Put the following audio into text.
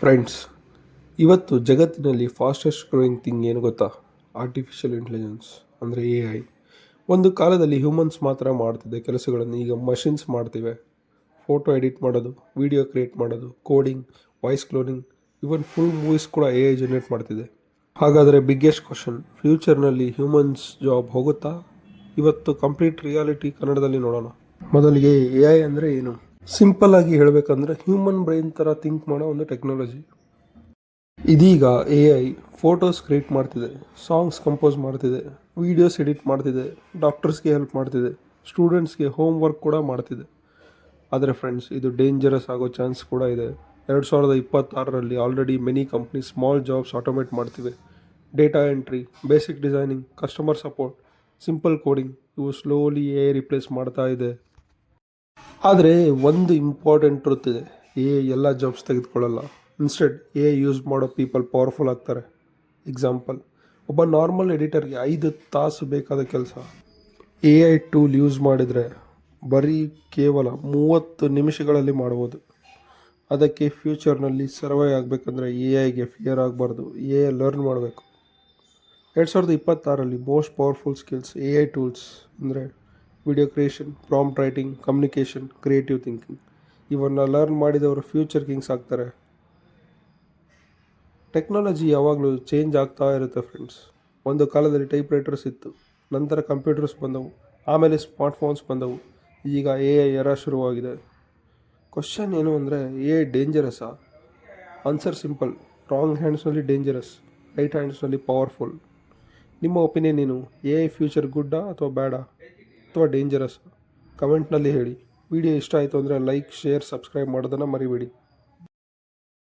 Friends, ಇವತ್ತು ಜಗತ್ತಿನಲ್ಲಿ fastest growing thing ಏನು ಗೊತ್ತಾ? ಆರ್ಟಿಫಿಷಿಯಲ್ ಇಂಟೆಲಿಜೆನ್ಸ್ ಅಂದರೆ AI. ಒಂದು ಕಾಲದಲ್ಲಿ ಹ್ಯೂಮನ್ಸ್ ಮಾತ್ರ ಮಾಡ್ತಿದ್ದೆ ಕೆಲಸಗಳನ್ನು, ಈಗ ಮಷಿನ್ಸ್ ಮಾಡ್ತಿವೆ. ಫೋಟೋ ಎಡಿಟ್ ಮಾಡೋದು, ವಿಡಿಯೋ ಕ್ರಿಯೇಟ್ ಮಾಡೋದು, ಕೋಡಿಂಗ್, ವಾಯ್ಸ್ ಕ್ಲೋನಿಂಗ್, ಇವನ್ ಫುಲ್ ಮೂವೀಸ್ ಕೂಡ AI ಜನರೇಟ್ ಮಾಡ್ತಿದೆ. ಹಾಗಾದರೆ ಬಿಗ್ಗೆಸ್ಟ್ ಕ್ವಶನ್, ಫ್ಯೂಚರ್ನಲ್ಲಿ ಹ್ಯೂಮನ್ಸ್ ಜಾಬ್ ಹೋಗುತ್ತಾ? ಇವತ್ತು ಕಂಪ್ಲೀಟ್ ರಿಯಾಲಿಟಿ ಕನ್ನಡದಲ್ಲಿ ನೋಡೋಣ. ಮೊದಲಿಗೆ AI ಅಂದರೆ ಏನು? ಸಿಂಪಲ್ ಆಗಿ ಹೇಳಬೇಕಂದ್ರೆ ಹ್ಯೂಮನ್ ಬ್ರೈನ್ ಥರ ಥಿಂಕ್ ಮಾಡೋ ಒಂದು ಟೆಕ್ನಾಲಜಿ. ಇದೀಗ AI ಫೋಟೋಸ್ ಕ್ರಿಯೇಟ್ ಮಾಡ್ತಿದೆ, ಸಾಂಗ್ಸ್ ಕಂಪೋಸ್ ಮಾಡ್ತಿದೆ, ವೀಡಿಯೋಸ್ ಎಡಿಟ್ ಮಾಡ್ತಿದೆ, ಡಾಕ್ಟರ್ಸ್ಗೆ ಹೆಲ್ಪ್ ಮಾಡ್ತಿದೆ, ಸ್ಟೂಡೆಂಟ್ಸ್ಗೆ ಹೋಮ್ ವರ್ಕ್ ಕೂಡ ಮಾಡ್ತಿದೆ. ಆದರೆ ಫ್ರೆಂಡ್ಸ್, ಇದು ಡೇಂಜರಸ್ ಆಗೋ ಚಾನ್ಸ್ ಕೂಡ ಇದೆ. 2026ರಲ್ಲಿ already many companies small jobs automate ಮಾಡ್ತಿವೆ. Data entry, basic designing, customer support, simple coding, ಇವು ಸ್ಲೋಲಿ AI ರಿಪ್ಲೇಸ್ ಮಾಡ್ತಾ ಇದೆ. ಆದರೆ ಒಂದು ಇಂಪಾರ್ಟೆಂಟ್ ಟ್ರುತ್ ಇದೆ, AI ಎಲ್ಲ ಜಾಬ್ಸ್ ತೆಗೆದುಕೊಳ್ಳಲ್ಲ. ಇನ್ಸ್ಟೆಡ್ AI ಯೂಸ್ ಮಾಡೋ ಪೀಪಲ್ ಪವರ್ಫುಲ್ ಆಗ್ತಾರೆ. ಎಕ್ಸಾಂಪಲ್, ಒಬ್ಬ ನಾರ್ಮಲ್ ಎಡಿಟರ್ಗೆ 5 ತಾಸು ಬೇಕಾದ ಕೆಲಸ AI ಟೂಲ್ ಯೂಸ್ ಮಾಡಿದರೆ ಕೇವಲ 30 ನಿಮಿಷಗಳಲ್ಲಿ ಮಾಡ್ಬೋದು. ಅದಕ್ಕೆ ಫ್ಯೂಚರ್ನಲ್ಲಿ ಸರ್ವೈ ಆಗಬೇಕಂದ್ರೆ AIಗೆ ಫಿಯರ್ ಆಗಬಾರ್ದು, AI ಲರ್ನ್ ಮಾಡಬೇಕು. 2026ರಲ್ಲಿ most powerful skills AI tools ಅಂದರೆ video creation, prompt writing, communication, creative thinking. ಇವನ್ನ ಲರ್ನ್ ಮಾಡಿದವರು ಫ್ಯೂಚರ್ ಕಿಂಗ್ಸ್ ಆಗ್ತಾರೆ. ಟೆಕ್ನಾಲಜಿ ಯಾವಾಗಲೂ ಚೇಂಜ್ ಆಗ್ತಾ ಇರುತ್ತೆ ಫ್ರೆಂಡ್ಸ್. ಒಂದು ಕಾಲದಲ್ಲಿ ಟೈಪ್ ರೈಟರ್ಸ್ ಇತ್ತು, ನಂತರ ಕಂಪ್ಯೂಟರ್ಸ್ ಬಂದವು, ಆಮೇಲೆ ಸ್ಮಾರ್ಟ್ಫೋನ್ಸ್ ಬಂದವು, ಈಗ AI ಎರ ಶುರುವಾಗಿದೆ. ಕ್ವಶನ್ ಏನು ಅಂದರೆ, AI ಡೇಂಜರಸ್ಸಾ? ಆನ್ಸರ್ ಸಿಂಪಲ್, ರಾಂಗ್ ಹ್ಯಾಂಡ್ಸ್ನಲ್ಲಿ ಡೇಂಜರಸ್, ರೈಟ್ ಹ್ಯಾಂಡ್ಸ್ನಲ್ಲಿ ಪವರ್ಫುಲ್. ನಿಮ್ಮ ಒಪಿನಿಯನ್ ಏನು? AI ಫ್ಯೂಚರ್ ಗುಡ್ಡಾ ಅಥವಾ ಬ್ಯಾಡಾ ಅಥವಾ ಡೇಂಜರಸ್? ಕಮೆಂಟ್ನಲ್ಲಿ ಹೇಳಿ. ವಿಡಿಯೋ ಇಷ್ಟ ಆಯಿತು ಅಂದರೆ ಲೈಕ್, ಶೇರ್, ಸಬ್ಸ್ಕ್ರೈಬ್ ಮಾಡೋದನ್ನು ಮರಿಬೇಡಿ.